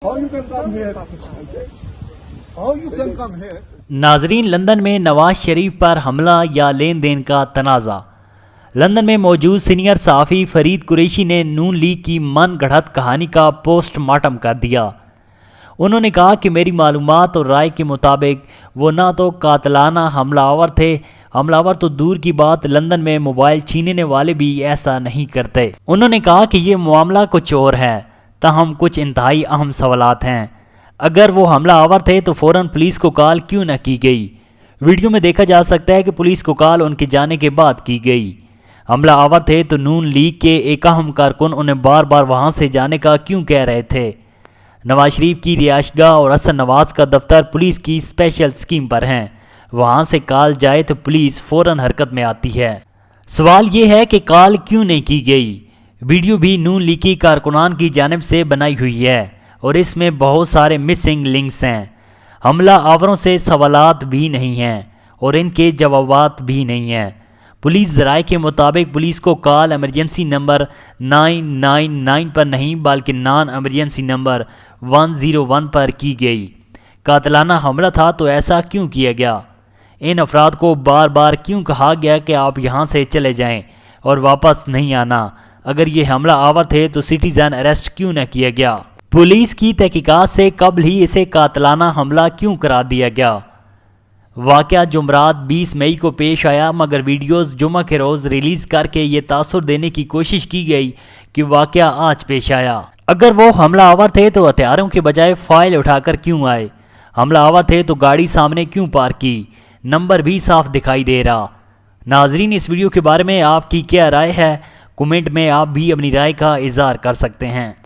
How you can come here? How you can come here? नाजरीन, London में नवाज शरीफ पर हमला या लेन देन का तनाज़ा। लंदन में मौजूद सीनियर सहाफ़ी फरीद कुरैशी ने नून लीग की मन गढ़ंत कहानी का पोस्टमार्टम कर दिया। उन्होंने कहा कि मेरी मालूमात और राय के मुताबिक वो ना तो कातलाना हमलावर थे, हमलावर तो दूर की बात, लंदन में मोबाइल छीनने वाले भी ऐसा नहीं करते। उन्होंने कहा कि ये मामला कुछ और है, ताहम कुछ इंतहाई अहम सवालात हैं। अगर वो हमलावर थे तो फ़ौरन पुलिस को कॉल क्यों न की गई? वीडियो में देखा जा सकता है कि पुलिस को कॉल उनके जाने के बाद की गई। हमलावर थे तो नून लीग के एक अहम कारकुन उन्हें बार बार वहां से जाने का क्यों कह रहे थे? नवाज शरीफ की रिहाइशगाह और हसन नवाज का दफ्तर पुलिस की स्पेशल स्कीम पर हैं। वहां से कॉल जाए तो पुलिस फ़ौरन हरकत में आती है। सवाल ये है कि कॉल क्यों नहीं की गई? वीडियो भी नून लीग की कारकुनान की जानिब से बनाई हुई है और इसमें बहुत सारे मिसिंग लिंक्स हैं। हमला आवरों से सवालात भी नहीं हैं और इनके जवाबात भी नहीं हैं। पुलिस ज़राए के मुताबिक पुलिस को कॉल एमरजेंसी नंबर 999 पर नहीं बल्कि नॉन एमरजेंसी नंबर 101 पर की गई। कातलाना हमला था तो ऐसा क्यों किया गया? इन अफराद को बार बार क्यों कहा गया कि आप यहाँ से चले जाएं और वापस नहीं आना? अगर ये हमला आवर थे तो सिटीजन अरेस्ट क्यों न किया गया? पुलिस की तहकीकात से कबल ही इसे कातलाना हमला क्यों करार दिया गया? वाक़या जुमरात 20 मई को पेश आया, मगर वीडियोस जुमा के रोज़ रिलीज़ करके ये तासुर देने की कोशिश की गई कि वाक़या आज पेश आया। अगर वो हमला आवर थे तो हथियारों के बजाय फाइल उठाकर क्यों आए? हमला आवर थे तो गाड़ी सामने क्यों पार्क की? नंबर भी साफ दिखाई दे रहा। नाजरीन, इस वीडियो के बारे में आपकी क्या राय है? कमेंट में आप भी अपनी राय का इज़हार कर सकते हैं।